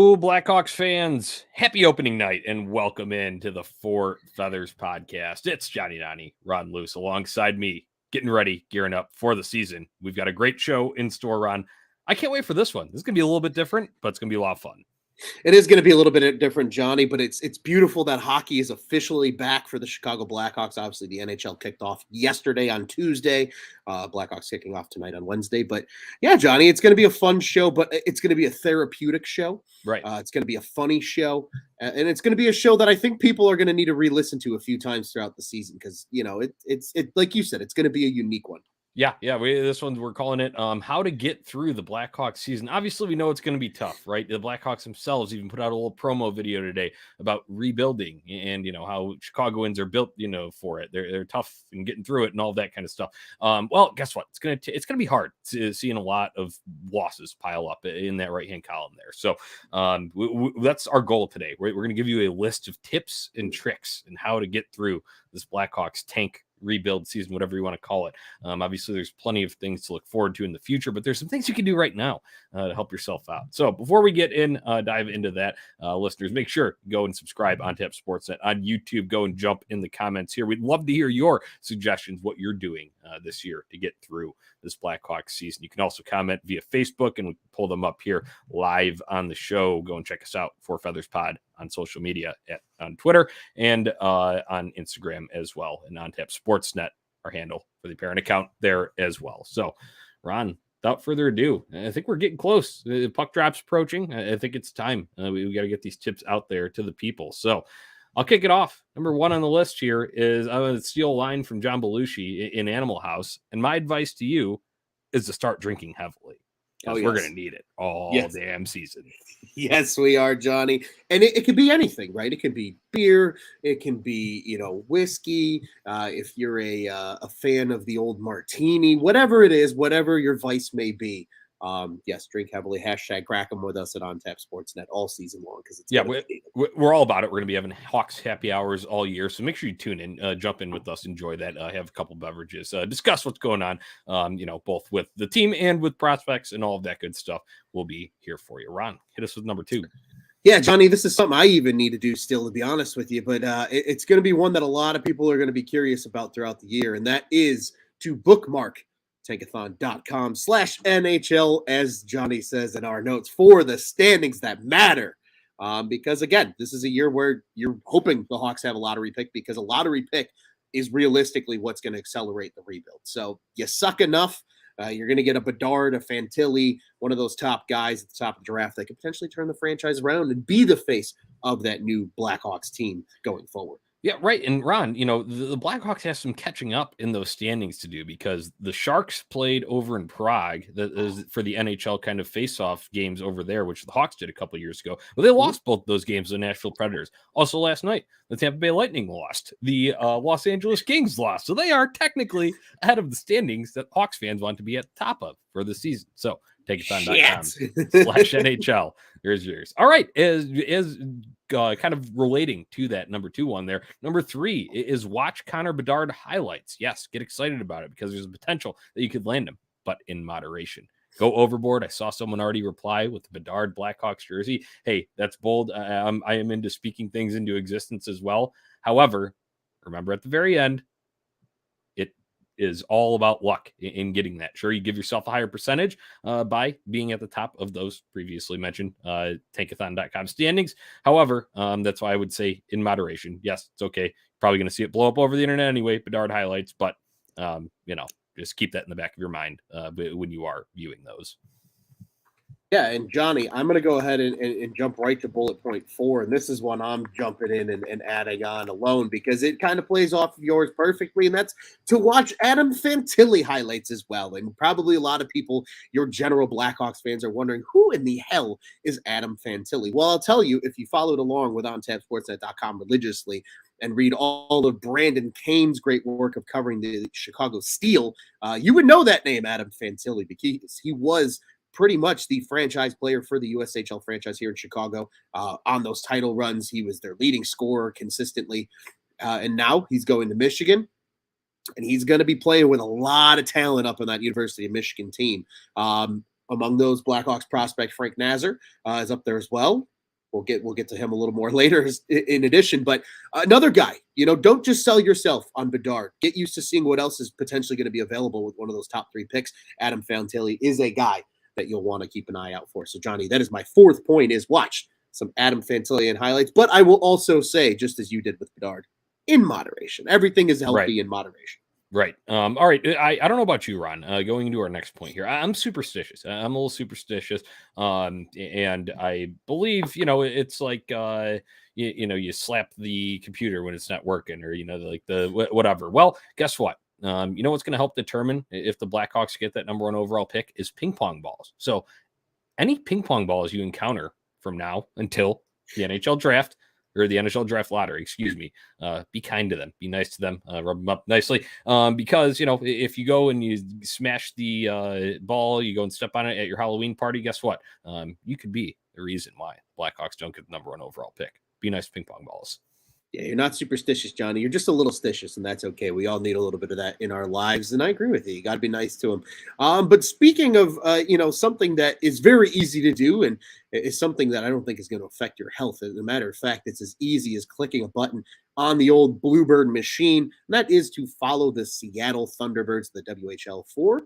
Hello, Blackhawks fans. Happy opening night and welcome in to the Four Feathers podcast. It's Johnny Donnie, Ron Luce, alongside me, getting ready, gearing up for the season. We've got a great show in store, Ron. I can't wait for this one. This is going to be a little bit different, but it's going to be a lot of fun. It is going to be a little bit different, Johnny, but it's beautiful that hockey is officially back for the Chicago Blackhawks. Obviously, the NHL kicked off yesterday on Tuesday. Blackhawks kicking off tonight on Wednesday. But yeah, Johnny, it's going to be a fun show, but it's going to be a therapeutic show. Right. It's going to be a funny show, and it's going to be a show that I think people are going to need to re-listen to a few times throughout the season because, you know, it's like you said, it's going to be a unique one. Yeah. This one, we're calling it how to get through the Blackhawks season. Obviously, we know it's going to be tough, right? The Blackhawks themselves even put out a little promo video today about rebuilding and, you know, how Chicagoans are built, you know, for it. They're tough and getting through it and all that kind of stuff. Well, guess what? It's gonna be hard seeing a lot of losses pile up in that right-hand column there. So that's our goal today. We're going to give you a list of tips and tricks and how to get through this Blackhawks tank rebuild season, whatever you want to call it. Obviously, there's plenty of things to look forward to in the future, but there's some things you can do right now to help yourself out. So before we get in, dive into that, listeners, make sure go and subscribe on Tap Sportsnet on YouTube. Go and jump in the comments here. We'd love to hear your suggestions, what you're doing this year to get through this Blackhawks season. You can also comment via Facebook, and we pull them up here live on the show. Go and check us out, Four Feathers Pod, on social media on Twitter and on Instagram as well, and on Tap Sportsnet, our handle for the parent account there as well. So, Ron, without further ado, I think we're getting close. The puck drop's approaching. I think it's time. We got to get these tips out there to the people. So, I'll kick it off. Number one on the list here is I'm going to steal a line from John Belushi in Animal House. And my advice to you is to start drinking heavily. We're going to need it all damn season. Yes, we are, Johnny. And it could be anything, right? It can be beer. It can be, you know, whiskey. If you're a fan of the old martini, whatever it is, whatever your vice may be. Yes, drink heavily. Hashtag crack 'em with us at On Tap Sportsnet all season long because it's we're all about it. We're going to be having Hawks happy hours all year, so make sure you tune in, jump in with us, enjoy that. Have a couple beverages, discuss what's going on. You know, both with the team and with prospects and all of that good stuff. We'll be here for you. Ron, hit us with number two. Yeah, Johnny, this is something I even need to do still, to be honest with you, but it's going to be one that a lot of people are going to be curious about throughout the year, and that is to bookmark tankathon.com/NHL, as Johnny says in our notes, for the standings that matter. Because, again, this is a year where you're hoping the Hawks have a lottery pick because a lottery pick is realistically what's going to accelerate the rebuild. So you suck enough, you're going to get a Bedard, a Fantilli, one of those top guys at the top of the draft that could potentially turn the franchise around and be the face of that new Blackhawks team going forward. Yeah, right. And Ron, you know, the Blackhawks have some catching up in those standings to do because the Sharks played over in Prague for the NHL kind of face-off games over there, which the Hawks did a couple of years ago. But they lost both those games to the Nashville Predators. Also last night, the Tampa Bay Lightning lost. The Los Angeles Kings lost. So they are technically ahead of the standings that Hawks fans want to be at the top of for the season. So tankathon.com/NHL. Here's yours. All right. Is kind of relating to that number two one there. Number three is watch Connor Bedard highlights. Yes, get excited about it because there's a potential that you could land him, but in moderation. Go overboard. I saw someone already reply with the Bedard Blackhawks jersey. Hey, that's bold. I am into speaking things into existence as well. However, remember at the very end, is all about luck in getting that. Sure, you give yourself a higher percentage by being at the top of those previously mentioned tankathon.com standings. However, that's why I would say in moderation. Yes, it's okay. Probably going to see it blow up over the internet anyway, Bedard highlights, but you know, just keep that in the back of your mind when you are viewing those. Yeah, and Johnny, I'm going to go ahead and jump right to bullet point 4, and this is one I'm jumping in and adding on alone because it kind of plays off of yours perfectly, and that's to watch Adam Fantilli highlights as well. And probably a lot of people, your general Blackhawks fans, are wondering, who in the hell is Adam Fantilli? Well, I'll tell you, if you followed along with OnTapSportsNet.com religiously and read all of Brandon Kane's great work of covering the Chicago Steel, you would know that name, Adam Fantilli, because he was pretty much the franchise player for the USHL franchise here in Chicago. On those title runs, he was their leading scorer consistently. And now he's going to Michigan, and he's going to be playing with a lot of talent up on that University of Michigan team. Among those, Blackhawks prospect Frank Nazar is up there as well. we'll get to him a little more later in addition. But another guy, don't just sell yourself on Bedard. Get used to seeing what else is potentially going to be available with one of those top 3 picks. Adam Fantilli is a guy that you'll want to keep an eye out for. So, Johnny, that is my 4th point, is watch some Adam Fantilli highlights. But I will also say, just as you did with Bedard, in moderation. Everything is healthy in moderation. Right. All right. I don't know about you, Ron. Going into our next point here, I'm superstitious. I'm a little superstitious. And I believe, it's like, you slap the computer when it's not working, or, like the whatever. Well, guess what? What's going to help determine if the Blackhawks get that number 1 overall pick is ping pong balls. So any ping pong balls you encounter from now until the NHL draft, or the NHL draft lottery, excuse me, be kind to them, be nice to them, rub them up nicely. Because, if you go and you smash the ball, you go and step on it at your Halloween party, guess what? You could be the reason why Blackhawks don't get the number 1 overall pick. Be nice to ping pong balls. Yeah, you're not superstitious, Johnny. You're just a little stitious, and that's okay. We all need a little bit of that in our lives, and I agree with you. You got to be nice to them. But speaking of, something that is very easy to do, and is something that I don't think is going to affect your health. As a matter of fact, it's as easy as clicking a button on the old Bluebird machine, and that is to follow the Seattle Thunderbirds, the WHL, for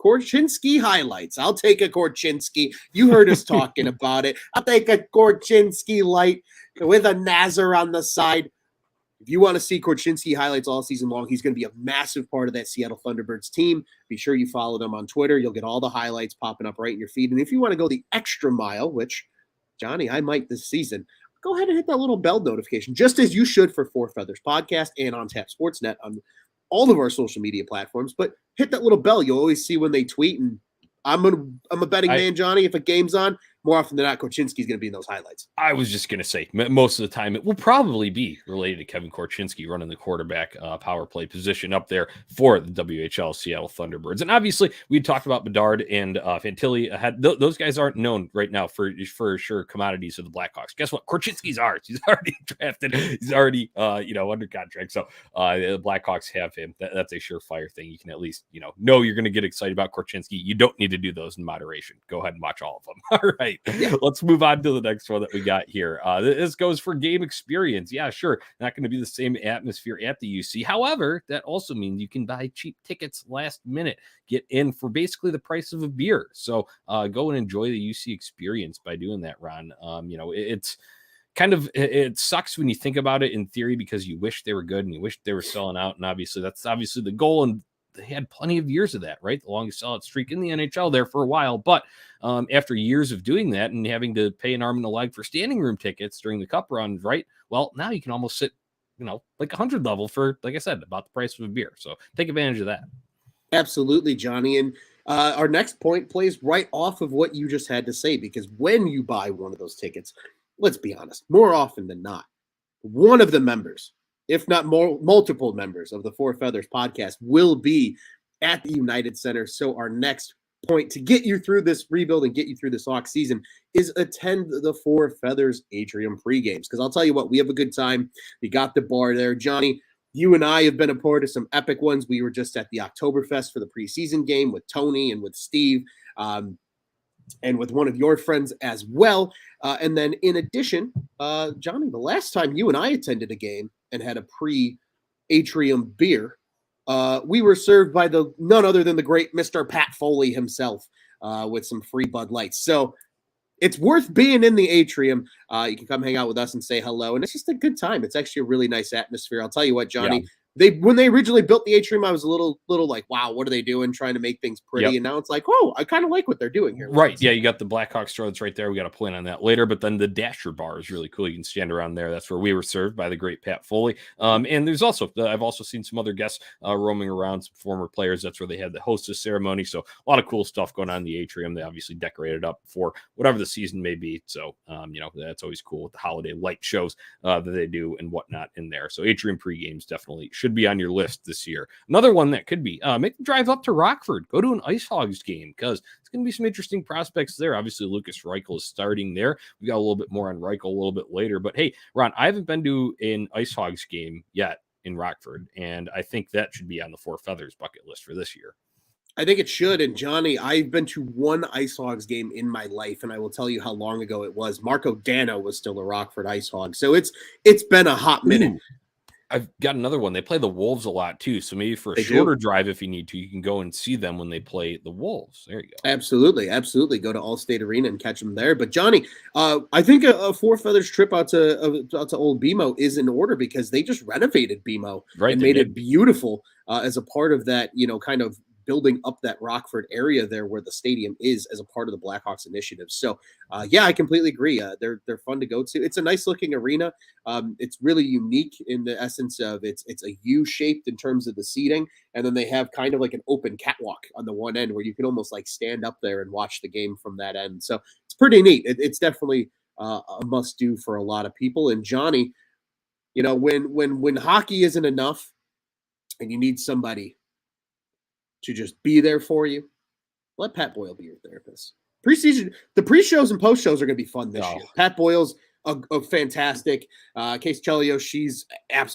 Korchinski highlights. I'll take a Korchinski. You heard us talking about it. I'll take a Korchinski light with a Nazar on the side. If you want to see Korchinski highlights all season long, he's going to be a massive part of that Seattle Thunderbirds team. Be sure you follow them on Twitter. You'll get all the highlights popping up right in your feed. And if you want to go the extra mile, which, Johnny, I might this season, go ahead and hit that little bell notification, just as you should for Four Feathers Podcast and on Tap Sportsnet on all of our social media platforms. But hit that little bell. You'll always see when they tweet. And I'm a betting man, Johnny. If a game's on, more often than not, Korchinski's going to be in those highlights. I was just going to say, most of the time, it will probably be related to Kevin Korchinski running the quarterback power play position up there for the WHL Seattle Thunderbirds. And obviously, we talked about Bedard and Fantilli. Those guys aren't known right now for sure commodities of the Blackhawks. Guess what? Korchinski's ours. He's already drafted. He's already under contract. So the Blackhawks have him. That's a surefire thing. You can at least know you're going to get excited about Korchinski. You don't need to do those in moderation. Go ahead and watch all of them. All right. Yeah. Let's move on to the next one that we got here. This goes for game experience. Yeah, sure. Not going to be the same atmosphere at the UC. However, that also means you can buy cheap tickets last minute, get in for basically the price of a beer. So go and enjoy the UC experience by doing that, Ron. It's it sucks when you think about it in theory, because you wish they were good and you wish they were selling out. And obviously that's the goal. And they had plenty of years of that, right? The longest sellout streak in the NHL there for a while. But after years of doing that and having to pay an arm and a leg for standing room tickets during the cup runs, right? Well, now you can almost sit, like 100 level for, like I said, about the price of a beer. So take advantage of that. Absolutely, Johnny. And our next point plays right off of what you just had to say, because when you buy one of those tickets, let's be honest, more often than not, one of the members, if not multiple members of the Four Feathers podcast, will be at the United Center. So our next point to get you through this rebuild and get you through this Hawks season is attend the Four Feathers Atrium pregames. Because I'll tell you what, we have a good time. We got the bar there. Johnny, you and I have been a part of some epic ones. We were just at the Oktoberfest for the preseason game with Tony and with Steve. And with one of your friends as well. And then in addition, Johnny, the last time you and I attended a game and had a pre-atrium beer, we were served by none other than the great Mr. Pat Foley himself with some free Bud Lights. So it's worth being in the atrium. You can come hang out with us and say hello. And it's just a good time. It's actually a really nice atmosphere. I'll tell you what, Johnny. Yeah. When they originally built the atrium, I was a little like, wow, what are they doing? Trying to make things pretty. Yep. And now it's like, oh, I kind of like what they're doing here. Right. Yeah, you got the Blackhawks store that's right there. We got a plan on that later. But then the Dasher bar is really cool. You can stand around there. That's where we were served by the great Pat Foley. And there's also, I've also seen some other guests roaming around, some former players. That's where they had the hostess ceremony. So a lot of cool stuff going on in the atrium. They obviously decorated up for whatever the season may be. So, that's always cool with the holiday light shows that they do and whatnot in there. So atrium pre-games definitely should be on your list this year. Another one that could be make the drive up to Rockford, go to an Ice Hogs game, because it's going to be some interesting prospects there. Obviously, Lucas Reichel is starting there. We got a little bit more on Reichel a little bit later, but hey, Ron, I haven't been to an Ice Hogs game yet in Rockford, and I think that should be on the Four Feathers bucket list for this year. I think it should. And Johnny, I've been to one Ice Hogs game in my life, and I will tell you how long ago it was. Marco Dano was still a Rockford Ice Hog, so it's been a hot minute. Ooh, I've got another one. They play the Wolves a lot too, so maybe for a They shorter do. drive, if you need to, you can go and see them when they play the Wolves. There you go. Absolutely, absolutely. Go to Allstate Arena and catch them there. But Johnny, I think a Four Feathers trip out to Old BMO is in order because they just renovated BMO Right, and they made did. it beautiful as a part of that, kind of building up that Rockford area there where the stadium is as a part of the Blackhawks initiative. So, yeah, I completely agree. They're fun to go to. It's a nice looking arena. It's really unique in the essence of it's a U shaped in terms of the seating, and then they have kind of like an open catwalk on the one end where you can almost like stand up there and watch the game from that end. So it's pretty neat. It's definitely a must do for a lot of people. And Johnny, when hockey isn't enough and you need somebody to just be there for you, let Pat Boyle be your therapist. Preseason, the pre-shows and post-shows are going to be fun this Oh, year. Pat Boyle's a fantastic. Case Chelio, she's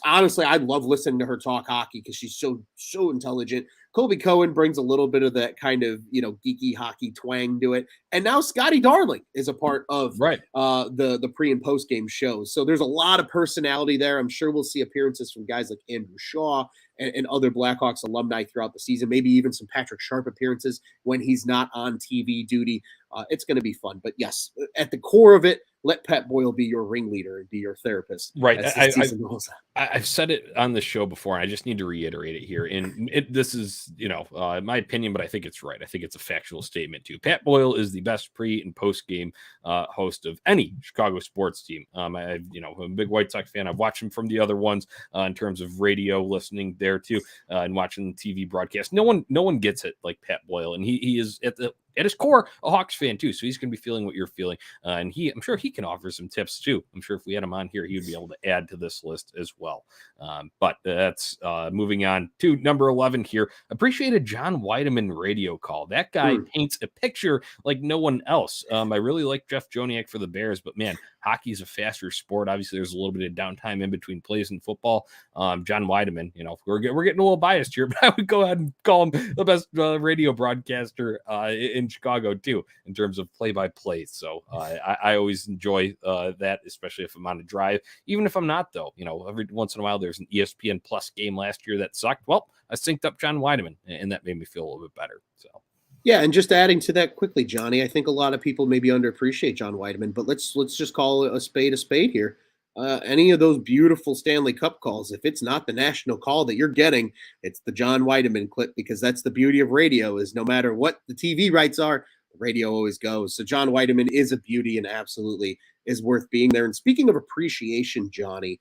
honestly, I love listening to her talk hockey because she's so intelligent. Colby Cohen brings a little bit of that kind of geeky hockey twang to it, and now Scotty Darling is a part of right. the pre and post game shows. So there's a lot of personality there. I'm sure we'll see appearances from guys like Andrew Shaw and other Blackhawks alumni throughout the season. Maybe even some Patrick Sharp appearances when he's not on TV duty. It's going to be fun. But yes, at the core of it, let Pat Boyle be your ringleader and be your therapist. Right. As the season rolls out. I've said it on the show before, and I just need to reiterate it here. And this is, my opinion, but I think it's right. I think it's a factual statement too. Pat Boyle is the best pre and post game host of any Chicago sports team. I'm a big White Sox fan. I've watched him from the other ones in terms of radio listening there too, and watching the TV broadcast. No one gets it like Pat Boyle, and he is at his core, a Hawks fan too. So he's going to be feeling what you're feeling. And I'm sure he can offer some tips too. I'm sure if we had him on here, he would be able to add to this list as well. But that's moving on to number 11 here. Appreciated John Weideman radio call. That guy paints a picture like no one else. I really like Jeff Joniak for the Bears, but man, hockey is a faster sport. Obviously, there's a little bit of downtime in between plays in football. John Weideman, we're getting a little biased here, but I would go ahead and call him the best radio broadcaster in Chicago too, in terms of play-by-play. So I always enjoy that, especially if I'm on a drive. Even if I'm not, though, every once in a while there's an ESPN Plus game last year that sucked. Well, I synced up John Weideman, and that made me feel a little bit better. So. Yeah, and just adding to that quickly, Johnny, I think a lot of people maybe underappreciate John Weideman, but let's just call a spade here. Any of those beautiful Stanley Cup calls, if it's not the national call that you're getting, it's the John Weideman clip, because that's the beauty of radio, is no matter what the TV rights are, the radio always goes. So John Weideman is a beauty and absolutely is worth being there. And speaking of appreciation, Johnny,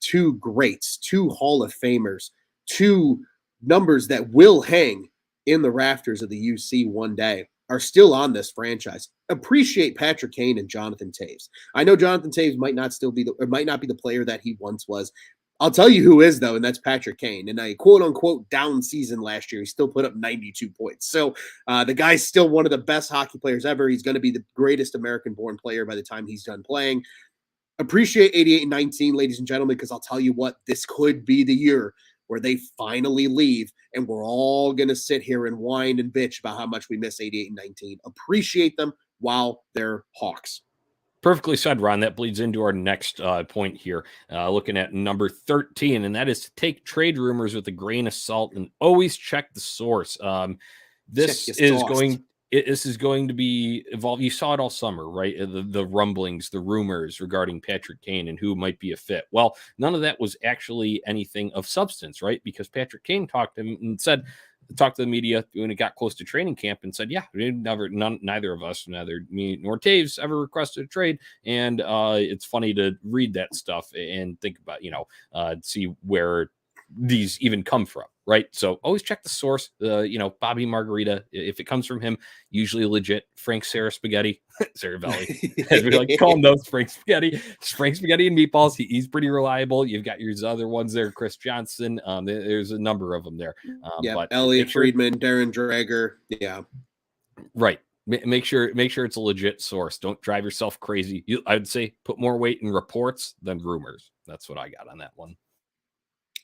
two greats, two Hall of Famers, two numbers that will hang in the rafters of the UC one day are still on this franchise. Appreciate Patrick Kane and Jonathan Toews. I know Jonathan Toews might not be the player that he once was. I'll tell you who is, though, and that's Patrick Kane. In a quote-unquote down season last year, he still put up 92 points. So the guy's still one of the best hockey players ever. He's going to be the greatest American-born player by the time he's done playing. Appreciate 88 and 19, ladies and gentlemen, because I'll tell you what, this could be the year where they finally leave, and we're all going to sit here and whine and bitch about how much we miss 88 and 19. Appreciate them while they're Hawks. Perfectly said, Ron. That bleeds into our next point here, looking at number 13, and that is to take trade rumors with a grain of salt and always check the source. This is going to be evolved. You saw it all summer, right? The rumblings, the rumors regarding Patrick Kane and who might be a fit. Well, none of that was actually anything of substance, right? Because Patrick Kane talked to him and talked to the media when it got close to training camp and said, yeah, neither of us, neither me nor Toews ever requested a trade. And it's funny to read that stuff and think about, see where these even come from, right? So always check the source. Bobby Margarita, if it comes from him, usually legit. Frank Spaghetti, Saravelli, as we like to call him, those Frank Spaghetti and meatballs. He's pretty reliable. You've got your other ones there, Chris Johnson. There's a number of them there. But Elliot Friedman, Darren Dreger, yeah, right. Make sure it's a legit source. Don't drive yourself crazy. I'd say put more weight in reports than rumors. That's what I got on that one.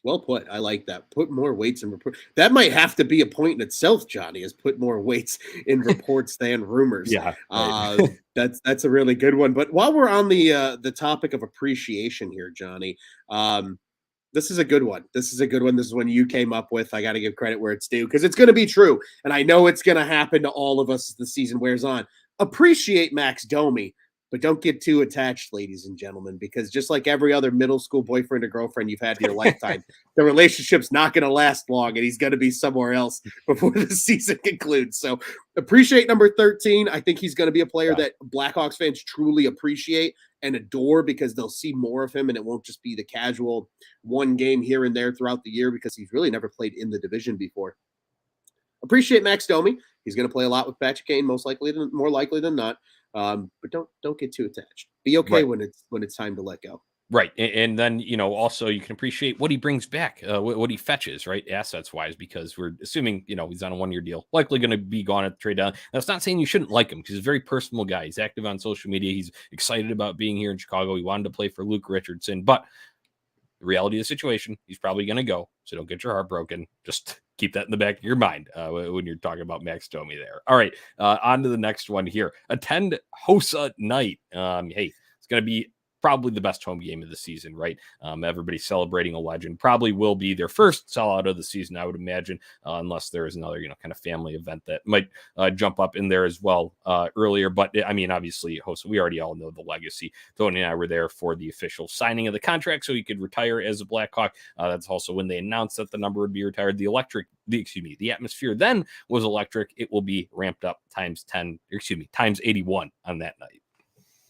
Well put. I like that. Put more weights in report. That might have to be a point in itself, Johnny, is put more weights in reports than rumors. Yeah, right. That's a really good one. But while we're on the topic of appreciation here, Johnny, um, this is a good one. This is a good one. This is one you came up with. I got to give credit where it's due because it's going to be true. And I know it's going to happen to all of us as the season wears on. Appreciate Max Domi, but don't get too attached, ladies and gentlemen, because just like every other middle school boyfriend or girlfriend you've had in your lifetime, the relationship's not going to last long and he's going to be somewhere else before the season concludes. So appreciate number 13. I think he's going to be a player that Blackhawks fans truly appreciate and adore because they'll see more of him and it won't just be the casual one game here and there throughout the year because he's really never played in the division before. Appreciate Max Domi. He's going to play a lot with Patrick Kane, more likely than not. But don't get too attached. Be okay when it's time to let go. Right. And then, also you can appreciate what he brings back, what he fetches, right? Assets wise, because we're assuming, he's on a 1-year deal, likely going to be gone at the trade down. That's not saying you shouldn't like him because he's a very personal guy. He's active on social media. He's excited about being here in Chicago. He wanted to play for Luke Richardson, but the reality of the situation, he's probably going to go. So don't get your heart broken. Just keep that in the back of your mind when you're talking about Max Domi there. All right. On to the next one here. Attend Hossa night. Hey, it's going to be probably the best home game of the season, right? Everybody's celebrating a legend. Probably will be their first sellout of the season, I would imagine, unless there is another, kind of family event that might jump up in there as well earlier. But I mean, obviously, Hossa, we already all know the legacy. Tony and I were there for the official signing of the contract, so he could retire as a Blackhawk. That's also when they announced that the number would be retired. The atmosphere then was electric. It will be ramped up times 81 on that night.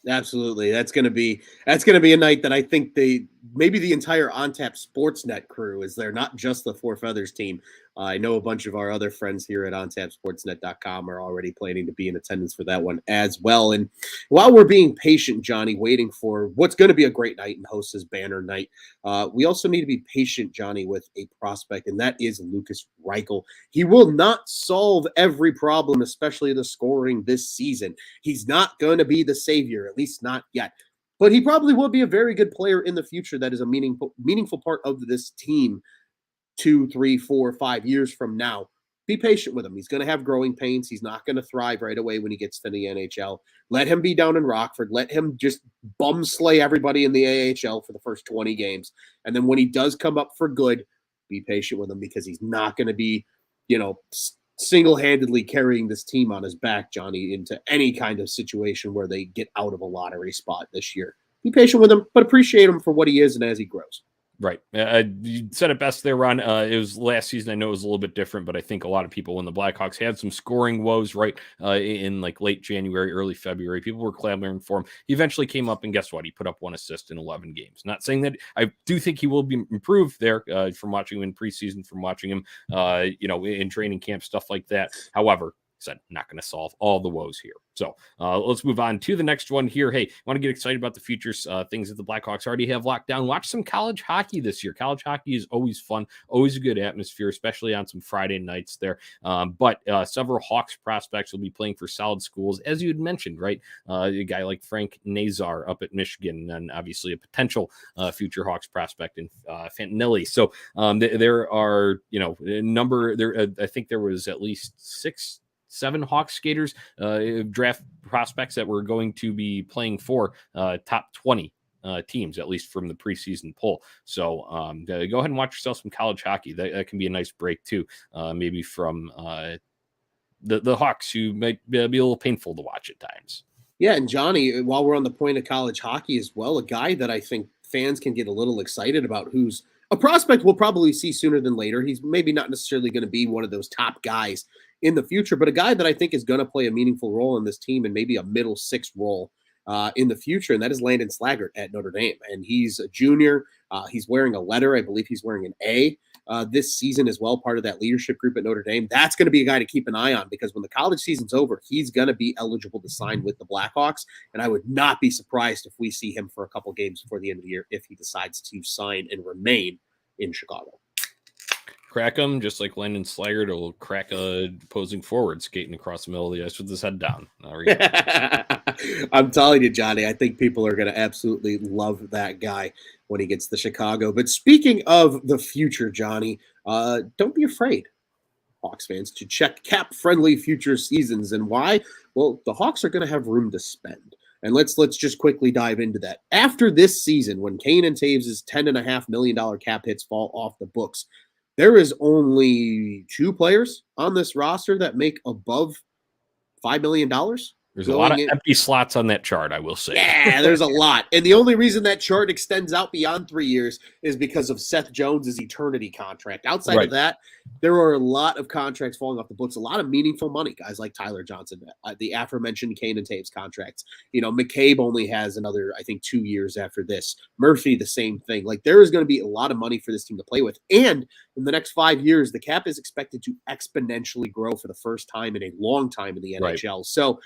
Absolutely. That's going to be a night that I think maybe the entire OnTap Sportsnet crew is there, not just the Four Feathers team. I know a bunch of our other friends here at OnTapSportsnet.com are already planning to be in attendance for that one as well. And while we're being patient, Johnny, waiting for what's going to be a great night and Host's banner night, we also need to be patient, Johnny, with a prospect, and that is Lucas Reichel. He will not solve every problem, especially the scoring this season. He's not going to be the savior, at least not yet. But he probably will be a very good player in the future that is a meaningful part of this team 2, 3, 4, 5 years from now. Be patient with him. He's going to have growing pains. He's not going to thrive right away when he gets to the NHL. Let him be down in Rockford. Let him just bum slay everybody in the AHL for the first 20 games. And then when he does come up for good, be patient with him because he's not going to be, single-handedly carrying this team on his back, Johnny, into any kind of situation where they get out of a lottery spot this year. Be patient with him, but appreciate him for what he is and as he grows. Right. You said it best there, Ron. It was last season. I know it was a little bit different, but I think a lot of people, when the Blackhawks had some scoring woes, right, in like late January, early February, people were clamoring for him. He eventually came up, and guess what? He put up 1 assist in 11 games. Not saying that I do think he will be improved there from watching him in preseason, from watching him, in training camp, stuff like that. However, said not going to solve all the woes here. So let's move on to the next one here. Hey, want to get excited about the futures, things that the Blackhawks already have locked down. Watch some college hockey this year. College hockey is always fun, always a good atmosphere, especially on some Friday nights there. But several Hawks prospects will be playing for solid schools, as you had mentioned, right? A guy like Frank Nazar up at Michigan, and obviously a potential future Hawks prospect in Fantinelli. So there are, a number there. I think there was at least 7 Hawks skaters, draft prospects that were going to be playing for top 20 teams, at least from the preseason poll. So go ahead and watch yourself some college hockey. That can be a nice break too, maybe from the Hawks, who might be a little painful to watch at times. Yeah, and Johnny, while we're on the point of college hockey as well, a guy that I think fans can get a little excited about, who's a prospect we'll probably see sooner than later. He's maybe not necessarily going to be one of those top guys in the future, but a guy that I think is going to play a meaningful role in this team and maybe a middle 6 role in the future, and that is Landon Slaggert at Notre Dame. And he's a junior. He's wearing a letter. I believe he's wearing an A this season as well, part of that leadership group at Notre Dame. That's going to be a guy to keep an eye on because when the college season's over, he's going to be eligible to sign with the Blackhawks. And I would not be surprised if we see him for a couple games before the end of the year if he decides to sign and remain in Chicago. Crack him just like Landon Slaggert will crack a opposing forward skating across the middle of the ice with his head down. I'm telling you, Johnny, I think people are going to absolutely love that guy when he gets to Chicago. But speaking of the future, Johnny, don't be afraid, Hawks fans, to check cap-friendly future seasons. And why? Well, the Hawks are going to have room to spend. And let's just quickly dive into that. After this season, when Kane and Taves' $10.5 million cap hits fall off the books, there is only 2 players on this roster that make above $5 million. There's a lot of empty slots on that chart, I will say. Yeah, there's a lot. And the only reason that chart extends out beyond 3 years is because of Seth Jones' eternity contract. Outside of that, there are a lot of contracts falling off the books, a lot of meaningful money. Guys like Tyler Johnson, the aforementioned Kane and Taves contracts. You know, McCabe only has another, I think, 2 years after this. Murphy, the same thing. Like, there is going to be a lot of money for this team to play with. And in the next 5 years, the cap is expected to exponentially grow for the first time in a long time in the NHL. So,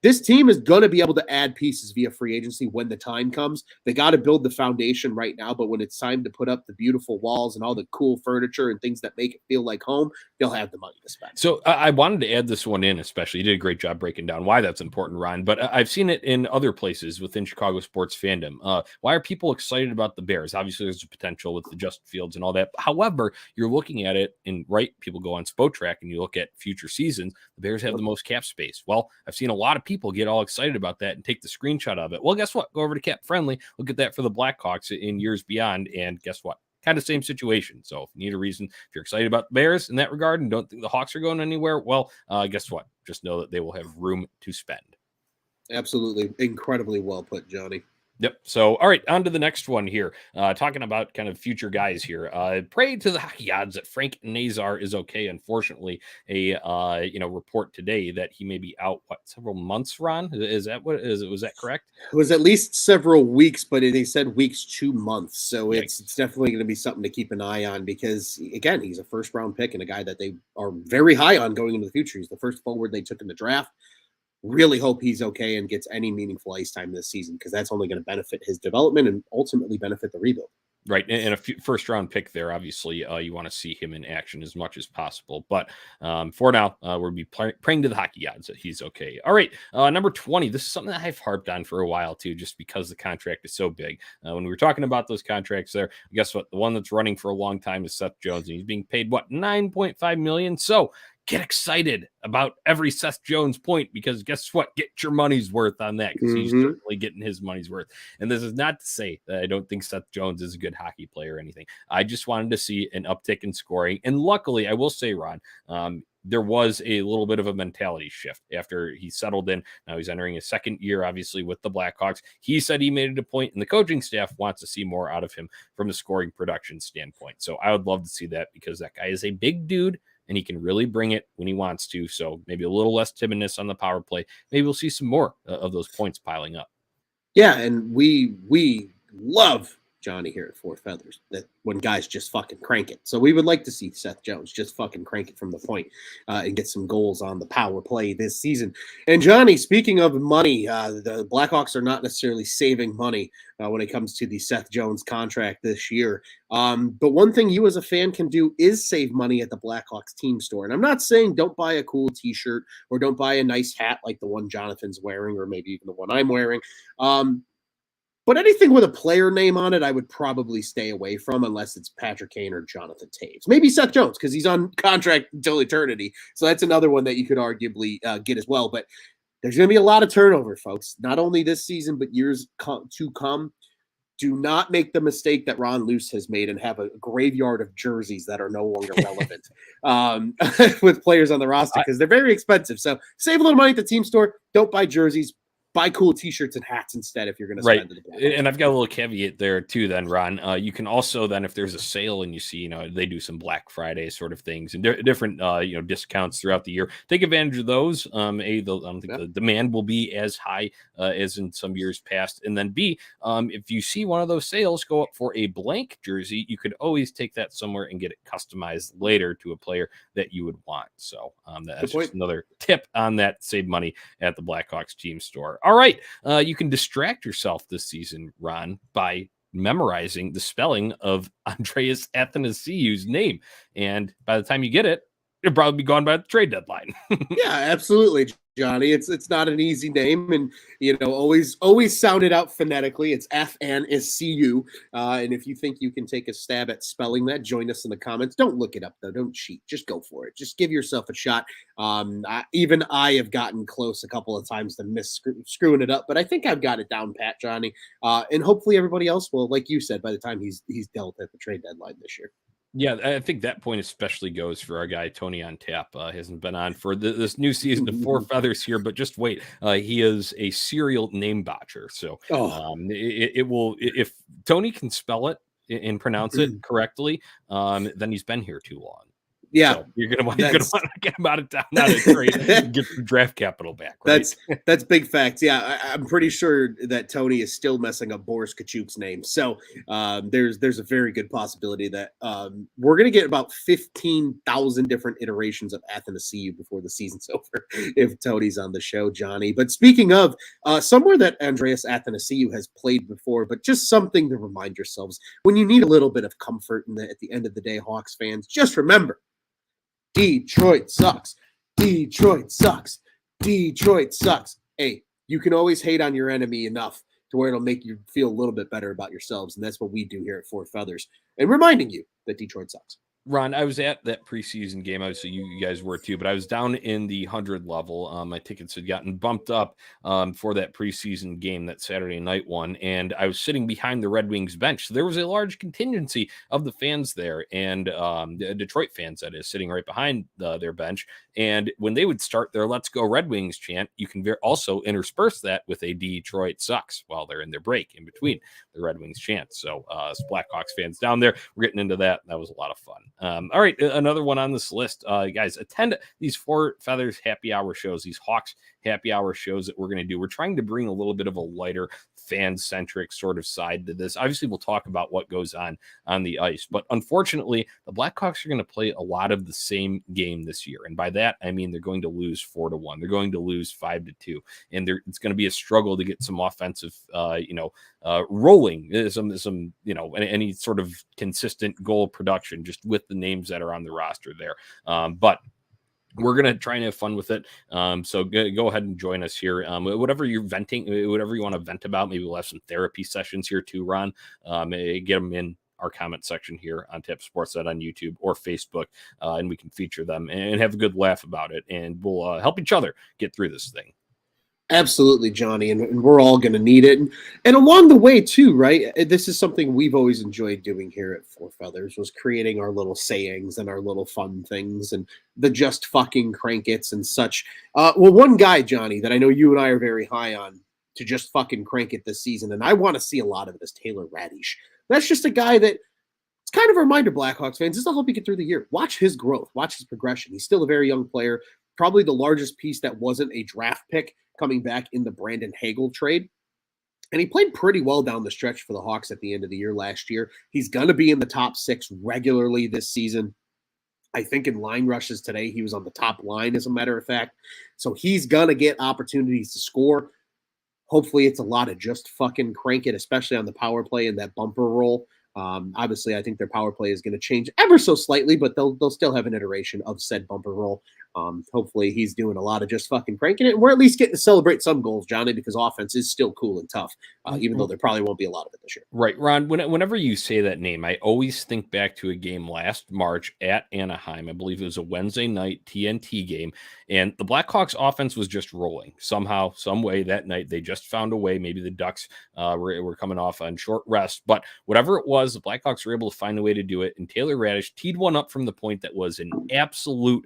this team is going to be able to add pieces via free agency when the time comes. They got to build the foundation right now, but when it's time to put up the beautiful walls and all the cool furniture and things that make it feel like home, they'll have the money to spend. So I wanted to add this one in, especially. You did a great job breaking down why that's important, Ron, but I've seen it in other places within Chicago sports fandom. Why are people excited about the Bears? Obviously, there's a potential with the Justin Fields and all that. However, you're looking at it and people go on Spotrac and you look at future seasons, the Bears have the most cap space. Well, I've seen a lot of people get all excited about that and take the screenshot of it. Well, guess what? Go over to Cap Friendly. Look at that for the Blackhawks in years beyond. And guess what? Kind of same situation. So if you need a reason, if you're excited about the Bears in that regard and don't think the Hawks are going anywhere, well, guess what? Just know that they will have room to spend. Absolutely. Incredibly well put, Johnny. Yep. So, all right, on to the next one here. Talking about kind of future guys here. Pray to the hockey odds that Frank Nazar is okay. Unfortunately, a report today that he may be out several months. Ron, is that what is it? Was that correct? It was at least several weeks, but they said weeks, 2 months. So it's definitely going to be something to keep an eye on because again, he's a first round pick and a guy that they are very high on going into the future. He's the first forward they took in the draft. Really hope he's okay and gets any meaningful ice time this season because that's only going to benefit his development and ultimately benefit the rebuild. Right. And a first round pick there, obviously, you want to see him in action as much as possible. But for now, we'll be praying to the hockey odds that he's okay. All right. Number 20. This is something that I've harped on for a while, too, just because the contract is so big. When we were talking about those contracts there, guess what? The one that's running for a long time is Seth Jones. And he's being paid, $9.5 million. So get excited about every Seth Jones point because guess what? Get your money's worth on that because he's certainly getting his money's worth. And this is not to say that I don't think Seth Jones is a good hockey player or anything. I just wanted to see an uptick in scoring. And luckily, I will say, Ron, there was a little bit of a mentality shift after he settled in. Now he's entering his second year, obviously, with the Blackhawks. He said he made it a point, and the coaching staff wants to see more out of him from a scoring production standpoint. So I would love to see that because that guy is a big dude, and he can really bring it when he wants to. So maybe a little less timidness on the power play. Maybe we'll see some more of those points piling up. Yeah, and we love Johnny here at Four Feathers that when guys just fucking crank it. So we would like to see Seth Jones just fucking crank it from the point and get some goals on the power play this season. And Johnny, speaking of money, the Blackhawks are not necessarily saving money when it comes to the Seth Jones contract this year. But one thing you as a fan can do is save money at the Blackhawks team store. And I'm not saying don't buy a cool t-shirt or don't buy a nice hat like the one Jonathan's wearing or maybe even the one I'm wearing. But anything with a player name on it, I would probably stay away from unless it's Patrick Kane or Jonathan Taves. Maybe Seth Jones because he's on contract until eternity. So that's another one that you could arguably get as well. But there's going to be a lot of turnover, folks, not only this season, but years to come. Do not make the mistake that Ron Luce has made and have a graveyard of jerseys that are no longer relevant with players on the roster because they're very expensive. So save a little money at the team store. Don't buy jerseys. Buy cool t-shirts and hats instead if you're going to spend it. And I've got a little caveat there too then, Ron. You can also then, if there's a sale and you see, they do some Black Friday sort of things and different, discounts throughout the year, take advantage of those. I don't think the demand will be as high as in some years past. And then B, if you see one of those sales go up for a blank jersey, you could always take that somewhere and get it customized later to a player that you would want. So that's just another tip on that. Save money at the Blackhawks team store. All right. You can distract yourself this season, Ron, by memorizing the spelling of Andreas Athanasiou's name. And by the time you get it, it'll probably be gone by the trade deadline. Yeah, absolutely, Johnny. It's not an easy name, and always sound it out phonetically. It's F-N-S-C-U. And if you think you can take a stab at spelling that, join us in the comments. Don't look it up though. Don't cheat. Just go for it. Just give yourself a shot. Even I have gotten close a couple of times to screwing it up, but I think I've got it down pat, Johnny. And hopefully everybody else will, like you said, by the time he's dealt at the trade deadline this year. Yeah, I think that point especially goes for our guy Tony on tap. Hasn't been on for this new season of Four Feathers here, but just wait, he is a serial name botcher. So it will, if Tony can spell it and pronounce it correctly, then he's been here too long. Yeah, so you're gonna want to get him out of town, out of trade, and get the draft capital back. Right? That's big facts. Yeah, I'm pretty sure that Tony is still messing up Boris Kachuk's name. So there's a very good possibility that we're gonna get about 15,000 different iterations of Athanasiou before the season's over if Tony's on the show, Johnny. But speaking of somewhere that Andreas Athanasiou has played before, but just something to remind yourselves when you need a little bit of comfort at the end of the day, Hawks fans, just remember. Detroit sucks. Detroit sucks. Detroit sucks. Hey, you can always hate on your enemy enough to where it'll make you feel a little bit better about yourselves. And that's what we do here at Four Feathers. And reminding you that Detroit sucks. Ron, I was at that preseason game. Obviously, you guys were too, but I was down in the 100 level. My tickets had gotten bumped up for that preseason game, that Saturday night one, and I was sitting behind the Red Wings bench. So there was a large contingency of the fans there, and the Detroit fans, that is, sitting right behind their bench. And when they would start their "Let's Go Red Wings" chant, you can also intersperse that with a "Detroit sucks" while they're in their break in between the Red Wings chant. So Blackhawks fans down there, we're getting into that. That was a lot of fun. All right, another one on this list. Guys, attend these Four Feathers happy hour shows, these Hawks happy hour shows that we're going to do. We're trying to bring a little bit of a lighter, fan-centric sort of side to this. Obviously, we'll talk about what goes on the ice, but unfortunately, the Blackhawks are going to play a lot of the same game this year. And by that, I mean they're going to lose 4-1. They're going to lose 5-2. And it's going to be a struggle to get some offensive, rolling, any sort of consistent goal production just with the names that are on the roster there. But we're going to try and have fun with it. So go ahead and join us here. Whatever you're venting, whatever you want to vent about, maybe we'll have some therapy sessions here too, Ron. Get them in our comment section here on Tap Sportsnet on YouTube or Facebook, and we can feature them and have a good laugh about it. And we'll help each other get through this thing. Absolutely, Johnny, and we're all going to need it. And along the way, too, right? This is something we've always enjoyed doing here at Four Feathers, was creating our little sayings and our little fun things and the just fucking crank it's and such. One guy, Johnny, that I know you and I are very high on to just fucking crank it this season, and I want to see a lot of it, is Taylor Radish. That's just a guy that it's kind of a reminder, Blackhawks fans, this will help you get through the year. Watch his growth. Watch his progression. He's still a very young player, probably the largest piece that wasn't a draft pick coming back in the Brandon Hagel trade. And he played pretty well down the stretch for the Hawks at the end of the year last year. He's going to be in the top 6 regularly this season. I think in line rushes today, he was on the top line, as a matter of fact. So he's going to get opportunities to score. Hopefully it's a lot of just fucking crank it, especially on the power play and that bumper roll. Obviously, I think their power play is going to change ever so slightly, but they'll still have an iteration of said bumper roll. Hopefully he's doing a lot of just fucking cranking it. And we're at least getting to celebrate some goals, Johnny, because offense is still cool and tough, even though there probably won't be a lot of it this year. Right, Ron, whenever you say that name, I always think back to a game last March at Anaheim. I believe it was a Wednesday night TNT game, and the Blackhawks offense was just rolling. Somehow, some way that night, they just found a way. Maybe the Ducks were coming off on short rest, but whatever it was, the Blackhawks were able to find a way to do it, and Taylor Radish teed one up from the point that was an absolute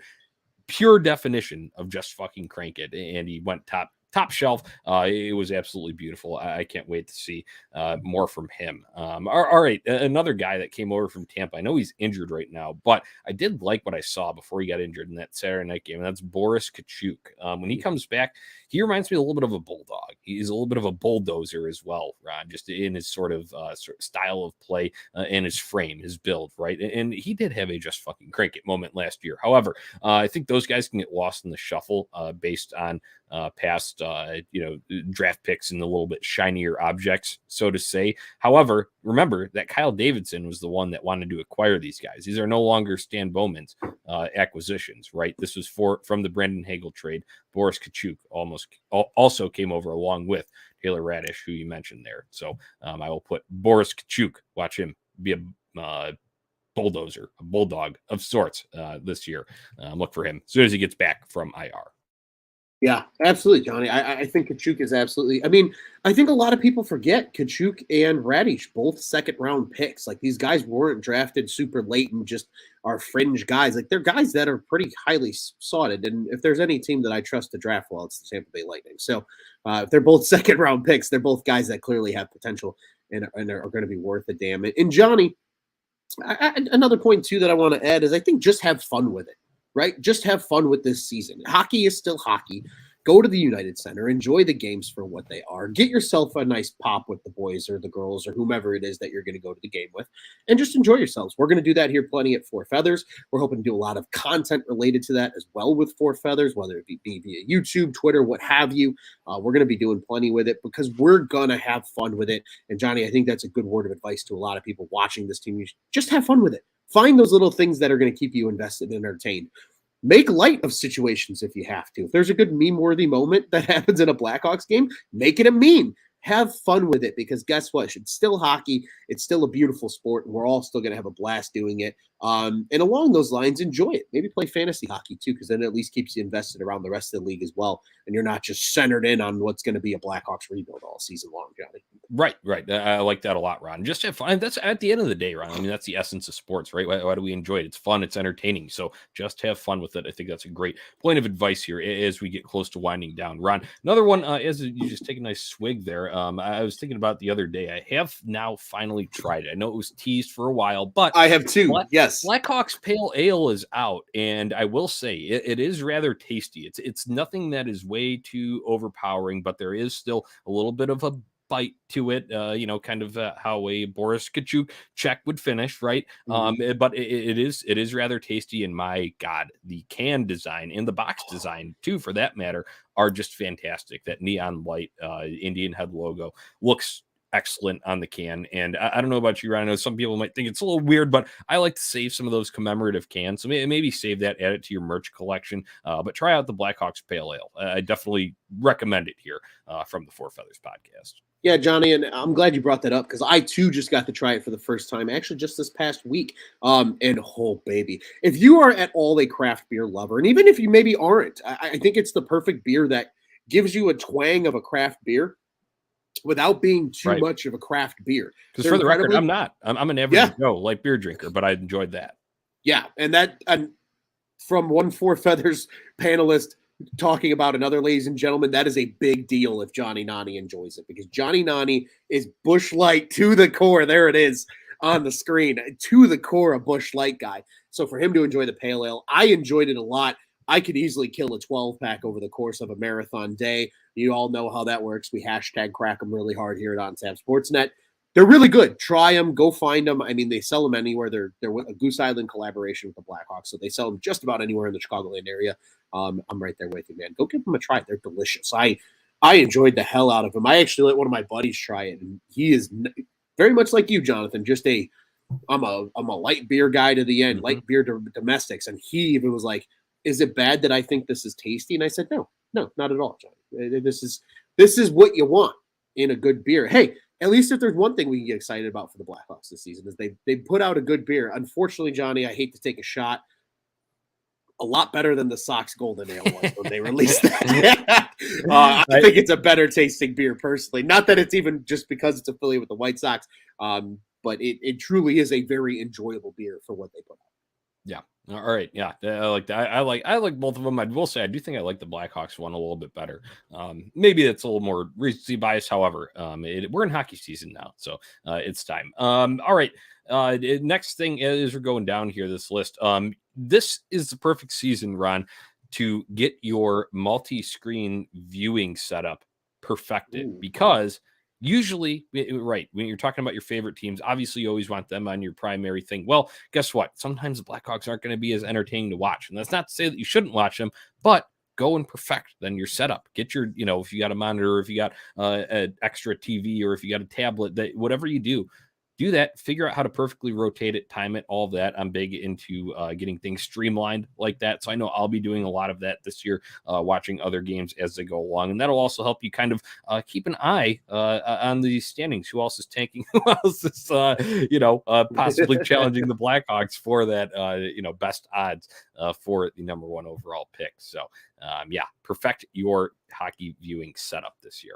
pure definition of just fucking crank it, and he went top shelf. It was absolutely beautiful. I can't wait to see more from him. All right, another guy that came over from Tampa. I know he's injured right now, but I did like what I saw before he got injured in that Saturday night game, and that's Boris Kachuk. When he comes back, he reminds me a little bit of a bulldog. He's a little bit of a bulldozer as well, Ron, just in his sort of style of play and his frame, his build, right? And he did have a just fucking crank it moment last year. However, I think those guys can get lost in the shuffle based on past, draft picks and a little bit shinier objects, so to say. However, remember that Kyle Davidson was the one that wanted to acquire these guys. These are no longer Stan Bowman's acquisitions, right? This was from the Brandon Hagel trade. Boris Kachuk also came over along with Taylor Radish, who you mentioned there. So I will put Boris Kachuk, watch him be a bulldozer, a bulldog of sorts this year. Look for him as soon as he gets back from IR. Yeah, absolutely, Johnny. I think Kachuk is absolutely. I mean, I think a lot of people forget Kachuk and Radish, both second-round picks. Like, these guys weren't drafted super late and just are fringe guys. Like, they're guys that are pretty highly sought. And if there's any team that I trust to draft well, it's the Tampa Bay Lightning. So if they're both second-round picks, they're both guys that clearly have potential and are going to be worth a damn. And Johnny, another point, too, that I want to add is I think just have fun with it. Right? Just have fun with this season. Hockey is still hockey. Go to the United Center. Enjoy the games for what they are. Get yourself a nice pop with the boys or the girls or whomever it is that you're going to go to the game with, and just enjoy yourselves. We're going to do that here plenty at Four Feathers. We're hoping to do a lot of content related to that as well with Four Feathers, whether it be via YouTube, Twitter, what have you. We're going to be doing plenty with it because we're going to have fun with it. And Johnny, I think that's a good word of advice to a lot of people watching this team. You just have fun with it. Find those little things that are going to keep you invested and entertained. Make light of situations if you have to. If there's a good meme-worthy moment that happens in a Blackhawks game, make it a meme. Have fun with it because guess what? It's still hockey. It's still a beautiful sport, and we're all still going to have a blast doing it. And along those lines, enjoy it. Maybe play fantasy hockey too, because then it at least keeps you invested around the rest of the league as well, and you're not just centered in on what's going to be a Blackhawks rebuild all season long, Johnny. Right. I like that a lot, Ron. Just have fun. That's at the end of the day, Ron. I mean, that's the essence of sports, right? Why do we enjoy it? It's fun. It's entertaining. So just have fun with it. I think that's a great point of advice here as we get close to winding down. Ron, another one, as you just take a nice swig there. I was thinking about the other day. I have now finally tried it. I know it was teased for a while, but I have too. Yes. Blackhawks Pale Ale is out, and I will say it is rather tasty. It's nothing that is way too overpowering, but there is still a little bit of a bite to it, kind of how a Boris Kachuk check would finish, right? But it is rather tasty, and my God, the can design and the box design too, for that matter, are just fantastic. That neon light Indian head logo looks excellent on the can. And I don't know about you, Ryan. I know some people might think it's a little weird, but I like to save some of those commemorative cans. So maybe save that, add it to your merch collection. But try out the Blackhawks Pale Ale. I definitely recommend it here from the Four Feathers podcast. Yeah, Johnny, and I'm glad you brought that up because I too just got to try it for the first time, actually just this past week. And oh, baby, if you are at all a craft beer lover, and even if you maybe aren't, I think it's the perfect beer that gives you a twang of a craft beer without being too much of a craft beer. Because for the record, I'm not. I'm an average Joe light beer drinker, but I enjoyed that. Yeah, and from one Four Feathers panelist talking about another, ladies and gentlemen, that is a big deal if Johnny Nani enjoys it, because Johnny Nani is Busch Light to the core. There it is on the screen, to the core, a Busch Light guy. So for him to enjoy the Pale Ale, I enjoyed it a lot. I could easily kill a 12-pack over the course of a marathon day. You all know how that works. We hashtag crack them really hard here at OnTap Sportsnet. They're really good. Try them. Go find them. I mean, they sell them anywhere. They're a Goose Island collaboration with the Blackhawks, so they sell them just about anywhere in the Chicagoland area. I'm right there with you, man. Go give them a try. They're delicious. I enjoyed the hell out of them. I actually let one of my buddies try it, and he is very much like you, Jonathan. Just I'm a light beer guy to the end, light beer domestics, and he even was like, "Is it bad that I think this is tasty?" And I said, "No, not at all, John. This is what you want in a good beer." Hey, at least if there's one thing we can get excited about for the Blackhawks this season is they put out a good beer. Unfortunately, Johnny, I hate to take a shot. A lot better than the Sox Golden Ale was when they released that. I think it's a better tasting beer personally. Not that it's even just because it's affiliated with the White Sox, but it truly is a very enjoyable beer for what they put out. Yeah. All right. Yeah. I like that. I like both of them. I will say, I do think I like the Blackhawks one a little bit better. Maybe it's a little more recency bias. However, we're in hockey season now, so it's time. All right. Next thing is we're going down here, this list. This is the perfect season, Ron, to get your multi-screen viewing setup perfected. Because usually, right, when you're talking about your favorite teams, obviously you always want them on your primary thing. Well, guess what? Sometimes the Blackhawks aren't going to be as entertaining to watch. And that's not to say that you shouldn't watch them, but go and perfect then your setup. Get your, if you got a monitor, if you got an extra TV, or if you got a tablet, that whatever you do that, figure out how to perfectly rotate it, time it, all of that. I'm big into getting things streamlined like that. So I know I'll be doing a lot of that this year, watching other games as they go along. And that'll also help you kind of keep an eye on the standings. Who else is tanking? Who else is, possibly challenging the Blackhawks for that, best odds for the number 1 overall pick. So, perfect your hockey viewing setup this year.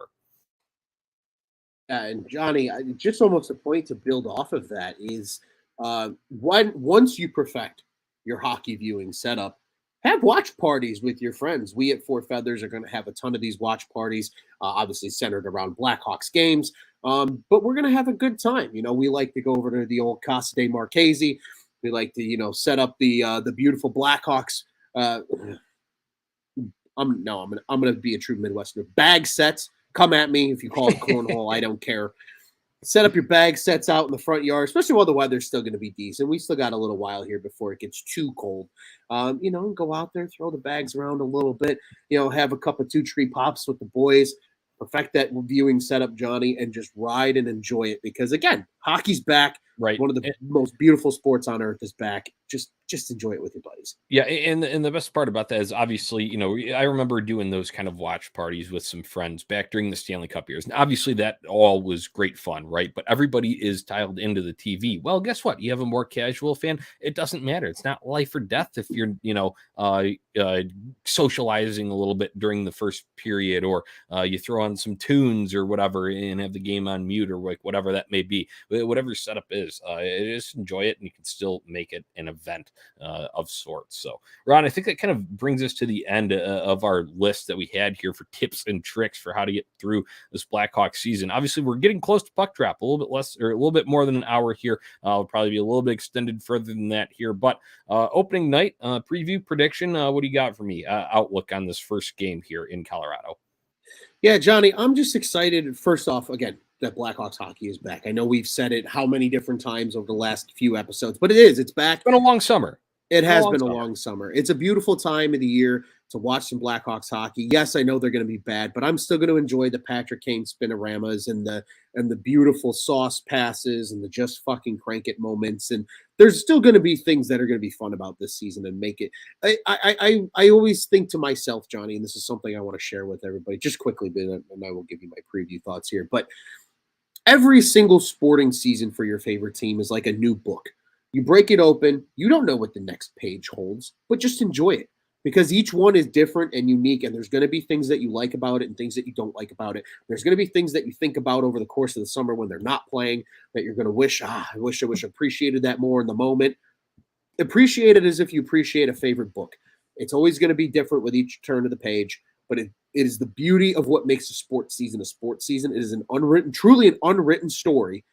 And Johnny, just almost a point to build off of that is once you perfect your hockey viewing setup, have watch parties with your friends. We at Four Feathers are going to have a ton of these watch parties, obviously centered around Blackhawks games, but we're going to have a good time. We like to go over to the old Casa de Marchese. We like to, set up the beautiful Blackhawks. I'm going to be a true Midwesterner. Bag sets. Come at me if you call it cornhole. I don't care. Set up your bag sets out in the front yard, especially while the weather's still going to be decent. We still got a little while here before it gets too cold. Go out there, throw the bags around a little bit, have a cup of 2-tree pops with the boys, perfect that viewing setup, Johnny, and just ride and enjoy it. Because, again, hockey's back. Right. One of the most beautiful sports on earth is back. Just enjoy it with your buddies. Yeah, and the best part about that is obviously, I remember doing those kind of watch parties with some friends back during the Stanley Cup years. And obviously that all was great fun, right? But everybody is tiled into the TV. Well, guess what? You have a more casual fan. It doesn't matter. It's not life or death if you're, socializing a little bit during the first period, or you throw on some tunes or whatever and have the game on mute, or like whatever that may be. Whatever your setup is, just enjoy it, and you can still make it an event of sorts. So, Ron, I think that kind of brings us to the end of our list that we had here for tips and tricks for how to get through this Blackhawks season. Obviously, we're getting close to puck drop, a little bit less, or a little bit more than an hour here. It'll probably be a little bit extended further than that here. But opening night preview prediction. What do you got for me? Outlook on this first game here in Colorado. Yeah, Johnny, I'm just excited. First off, again, that Blackhawks hockey is back. I know we've said it how many different times over the last few episodes, but it's back. It's been a long summer. It has been a long summer. It's a beautiful time of the year to watch some Blackhawks hockey. Yes, I know they're going to be bad, but I'm still going to enjoy the Patrick Kane spinoramas and the beautiful sauce passes and the just fucking crank it moments. And there's still going to be things that are going to be fun about this season and make it. I always think to myself, Johnny, and this is something I want to share with everybody just quickly, and I will give you my preview thoughts here. But every single sporting season for your favorite team is like a new book. You break it open. You don't know what the next page holds, but just enjoy it, because each one is different and unique, and there's going to be things that you like about it and things that you don't like about it. There's going to be things that you think about over the course of the summer when they're not playing that you're going to wish, I wish I appreciated that more in the moment. Appreciate it as if you appreciate a favorite book. It's always going to be different with each turn of the page, but it is the beauty of what makes a sports season a sports season. It is truly an unwritten story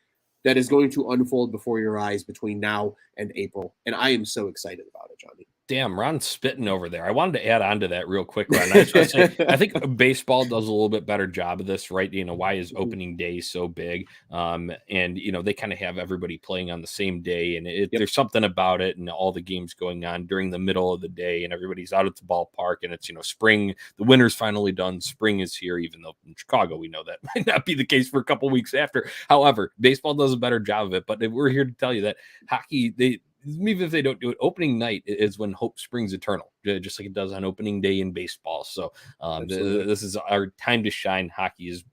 that is going to unfold before your eyes between now and April. And I am so excited about it, Johnny. Damn, Ron's spitting over there. I wanted to add on to that real quick, Ron. I just want to say, I think baseball does a little bit better job of this, right? Why is opening day so big? And, they kind of have everybody playing on the same day, and there's something about it, and all the games going on during the middle of the day, and everybody's out at the ballpark, and it's, spring, the winter's finally done. Spring is here, even though in Chicago, we know that might not be the case for a couple weeks after. However, baseball does a better job of it, but we're here to tell you that hockey, even if they don't do it, opening night is when hope springs eternal, just like it does on opening day in baseball. So this is our time to shine. Hockey is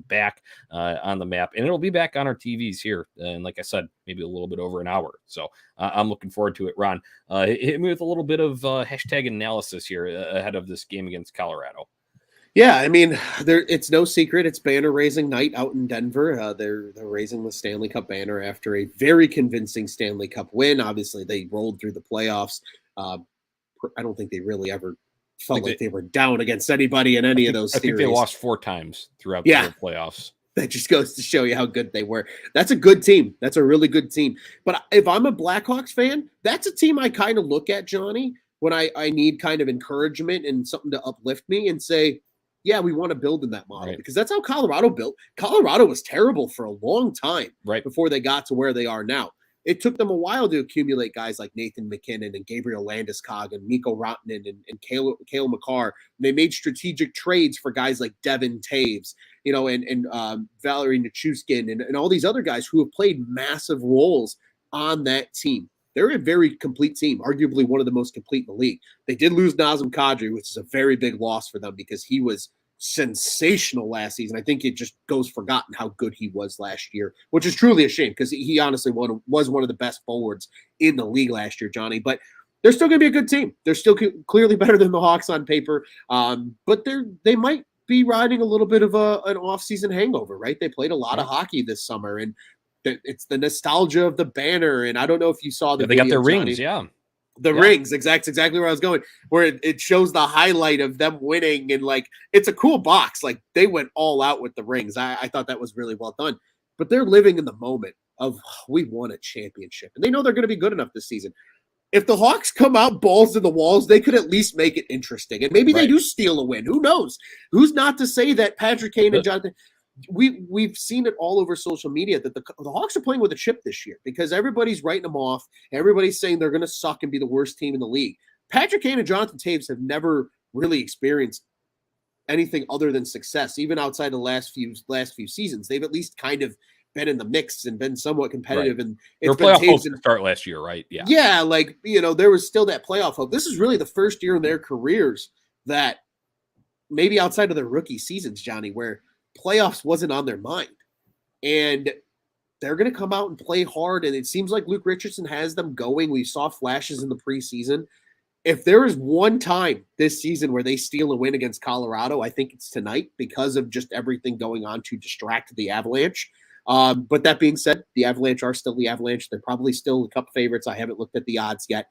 #back on the map, and it'll be back on our TVs here. And like I said, maybe a little bit over an hour. So I'm looking forward to it. Ron, hit me with a little bit of hashtag analysis here ahead of this game against Colorado. Yeah, I mean, it's no secret. It's banner raising night out in Denver. They're raising the Stanley Cup banner after a very convincing Stanley Cup win. Obviously, they rolled through the playoffs. I don't think they really ever felt like they were down against anybody in any of those series. I think they lost 4 times throughout the whole playoffs. That just goes to show you how good they were. That's a good team. That's a really good team. But if I'm a Blackhawks fan, that's a team I kind of look at, Johnny, when I need kind of encouragement and something to uplift me and say, yeah, we want to build in that model, because that's how Colorado built. Colorado was terrible for a long time before they got to where they are now. it took them a while to accumulate guys like Nathan McKinnon and Gabriel Landeskog and Mikko Rantanen and Cale McCarr. They made strategic trades for guys like Devin Taves, and Valerie Nichushkin and all these other guys who have played massive roles on that team. They're a very complete team, arguably one of the most complete in the league. They did lose Nazem Kadri, which is a very big loss for them because he was sensational last season. I think it just goes forgotten how good he was last year, which is truly a shame because he honestly was one of the best forwards in the league last year, Johnny. But they're still going to be a good team. They're still clearly better than the Hawks on paper, but they might be riding a little bit of an off-season hangover, right? They played a lot of hockey this summer, and it's the nostalgia of the banner. And I don't know if you saw the they video, got their Johnny. rings, yeah. The rings, exactly where I was going, where it shows the highlight of them winning, and like it's a cool box. Like they went all out with the rings. I thought that was really well done. But they're living in the moment of we won a championship, and they know they're going to be good enough this season. If the Hawks come out balls to the walls, they could at least make it interesting, and maybe they do steal a win. Who knows? Who's not to say that Patrick Kane and Jonathan? We've seen it all over social media that the Hawks are playing with a chip this year because everybody's writing them off. Everybody's saying they're going to suck and be the worst team in the league. Patrick Kane and Jonathan Taves have never really experienced anything other than success, even outside the last few seasons. They've at least kind of been in the mix and been somewhat competitive. Right. And it's been playoff hopes to start last year, right? Yeah. Yeah, there was still that playoff hope. This is really the first year in their careers that maybe outside of their rookie seasons, Johnny, where playoffs wasn't on their mind, and they're going to come out and play hard. And it seems like Luke Richardson has them going. We saw flashes in the preseason. If there is one time this season where they steal a win against Colorado, I think it's tonight because of just everything going on to distract the Avalanche. But that being said, the Avalanche are still the Avalanche. They're probably still the Cup favorites. I haven't looked at the odds yet.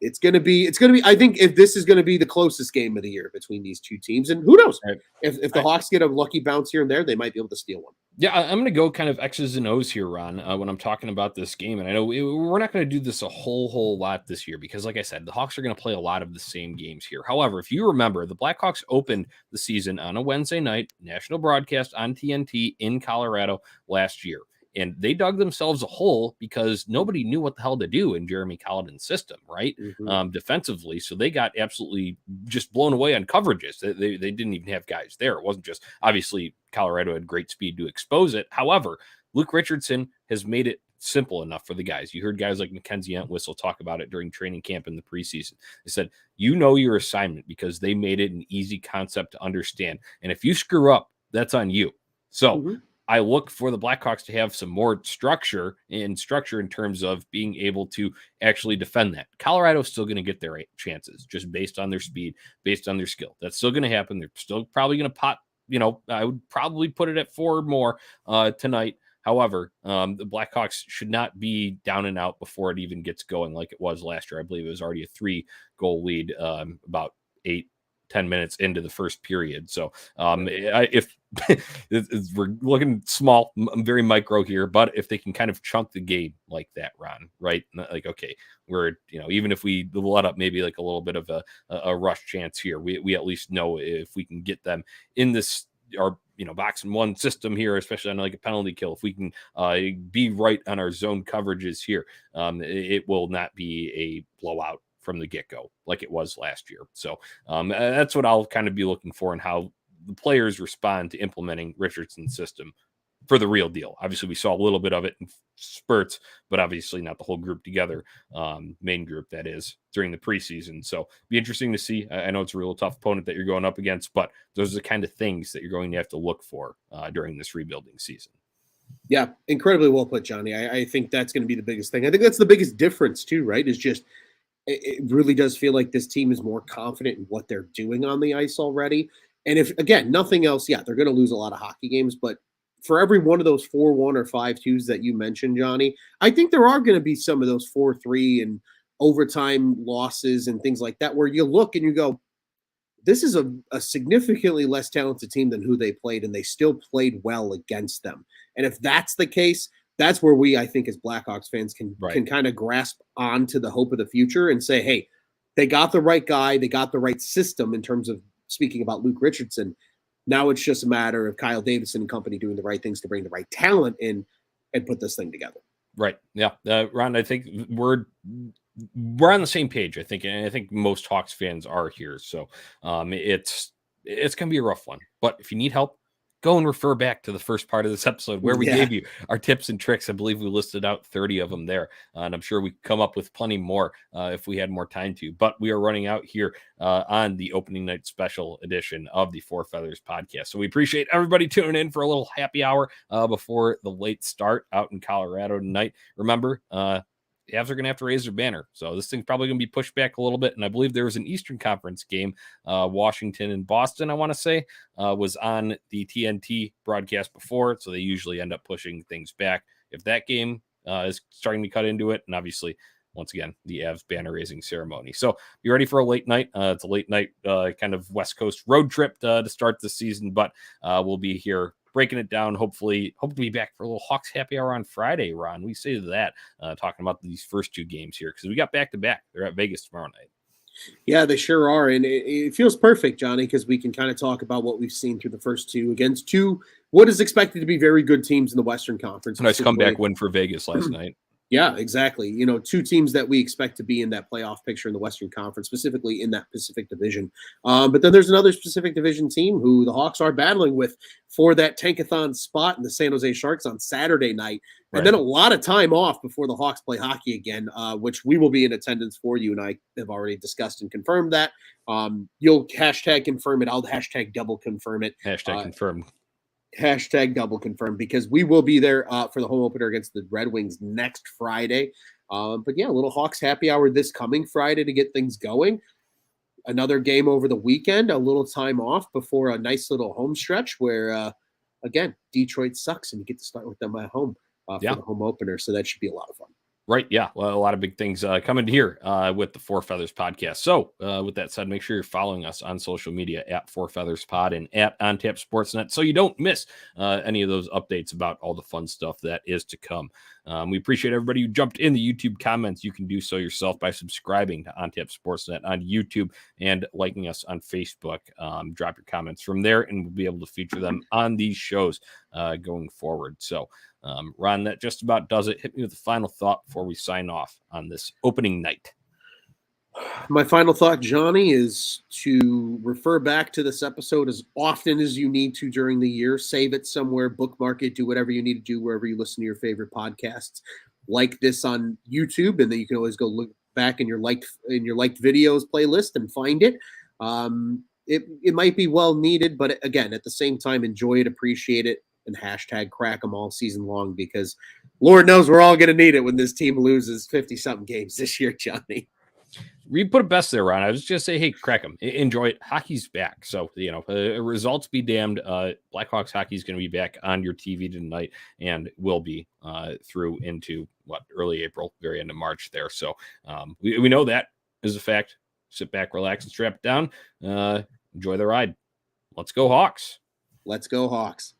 It's gonna be. I think if this is gonna be the closest game of the year between these two teams, and who knows, if the Hawks get a lucky bounce here and there, they might be able to steal one. Yeah, I'm going to go kind of X's and O's here, Ron, when I'm talking about this game. And I know we're not going to do this a whole lot this year because, like I said, the Hawks are going to play a lot of the same games here. However, if you remember, the Blackhawks opened the season on a Wednesday night, national broadcast on TNT in Colorado last year. And they dug themselves a hole because nobody knew what the hell to do in Jeremy Colliton's system, right? Mm-hmm. Defensively. So they got absolutely just blown away on coverages. They didn't even have guys there. It wasn't just, obviously, Colorado had great speed to expose it. However, Luke Richardson has made it simple enough for the guys. You heard guys like Mackenzie Entwistle talk about it during training camp in the preseason. They said, you know your assignment because they made it an easy concept to understand. And if you screw up, that's on you. So I look for the Blackhawks to have some more structure in terms of being able to actually defend that. Colorado's still going to get their chances just based on their speed, based on their skill. That's still going to happen. They're still probably going to pot, I would probably put it at 4 more tonight. However, the Blackhawks should not be down and out before it even gets going like it was last year. I believe it was already a 3-goal lead about 8-10 minutes into the first period. So if we're looking small, very micro here, but if they can kind of chunk the game like that, Ron, right? Like, okay, we're, even if we let up maybe like a little bit of a rush chance here, we at least know if we can get them in this, our box and one system here, especially on like a penalty kill, if we can be right on our zone coverages here, it will not be a blowout from the get-go like it was last year. So that's what I'll kind of be looking for and how the players respond to implementing Richardson's system for the real deal. Obviously, we saw a little bit of it in spurts, but obviously not the whole group together, main group that is, during the preseason. So be interesting to see. I know it's a real tough opponent that you're going up against, but those are the kind of things that you're going to have to look for during this rebuilding season. Yeah, incredibly well put, Johnny. I think that's going to be the biggest thing. I think that's the biggest difference too, right? Is just it really does feel like this team is more confident in what they're doing on the ice already. And if, again, nothing else, yeah, they're going to lose a lot of hockey games, but for every one of those 4-1 or 5-2s that you mentioned, Johnny, I think there are going to be some of those 4-3 and overtime losses and things like that where you look and you go, this is a significantly less talented team than who they played, and they still played well against them. And if that's the case, that's where we, I think, as Blackhawks fans can kind of grasp onto the hope of the future and say, hey, they got the right guy, they got the right system in terms of speaking about Luke Richardson. Now it's just a matter of Kyle Davidson and company doing the right things to bring the right talent in and put this thing together. Right. Yeah. Ron, I think we're on the same page, I think, and I think most Hawks fans are here. So it's gonna be a rough one. But if you need help, go and refer back to the first part of this episode where we gave you our tips and tricks. I believe we listed out 30 of them there, and I'm sure we come up with plenty more if we had more time to. But we are running out here on the opening night special edition of the Four Feathers podcast. So we appreciate everybody tuning in for a little happy hour before the late start out in Colorado tonight. Remember, the Avs are going to have to raise their banner. So this thing's probably going to be pushed back a little bit. And I believe there was an Eastern Conference game, Washington and Boston, I want to say, was on the TNT broadcast before. So they usually end up pushing things back. If that game is starting to cut into it, and obviously, once again, the Avs banner raising ceremony. So be ready for a late night. It's a late night kind of West Coast road trip to start the season, but we'll be here breaking it down. Hopefully, hope to be back for a little Hawks happy hour on Friday, Ron. We say that talking about these first two games here because we got back to back. They're at Vegas tomorrow night. Yeah, they sure are. And it feels perfect, Johnny, because we can kind of talk about what we've seen through the first two against what is expected to be very good teams in the Western Conference. Nice comeback win for Vegas last night. Yeah, exactly. You know, two teams that we expect to be in that playoff picture in the Western Conference, specifically in that Pacific Division. But then there's another Pacific Division team who the Hawks are battling with for that tankathon spot in the San Jose Sharks on Saturday night. And then a lot of time off before the Hawks play hockey again, which we will be in attendance for. You and I have already discussed and confirmed that. You'll hashtag confirm it. I'll hashtag double confirm it. Hashtag confirm. Hashtag double confirm because we will be there for the home opener against the Red Wings next Friday. But yeah, a little Hawks happy hour this coming Friday to get things going. Another game over the weekend, a little time off before a nice little home stretch where, again, Detroit sucks and you get to start with them at home for the home opener. So that should be a lot of fun. Right. Yeah. Well, a lot of big things coming here with the Four Feathers podcast. So with that said, make sure you're following us on social media at Four Feathers Pod and at Untitled Sportsnet so you don't miss any of those updates about all the fun stuff that is to come. We appreciate everybody who jumped in the YouTube comments. You can do so yourself by subscribing to Untitled Sportsnet on YouTube and liking us on Facebook. Drop your comments from there and we'll be able to feature them on these shows going forward. So Ron, that just about does it. Hit me with the final thought before we sign off on this opening night. My final thought, Johnny, is to refer back to this episode as often as you need to during the year. Save it somewhere, bookmark it, do whatever you need to do wherever you listen to your favorite podcasts. Like this on YouTube, and then you can always go look back in your liked videos playlist and find it. It might be well needed, but again, at the same time, enjoy it, appreciate it, and hashtag crack them all season long because Lord knows we're all going to need it when this team loses 50-something games this year, Johnny. We put it best there, Ron. I was just say, hey, crack them. Enjoy it. Hockey's back. So, results be damned. Blackhawks hockey is going to be back on your TV tonight and will be through into early April, very end of March there. So we know that is a fact. Sit back, relax, and strap it down. Enjoy the ride. Let's go Hawks. Let's go Hawks.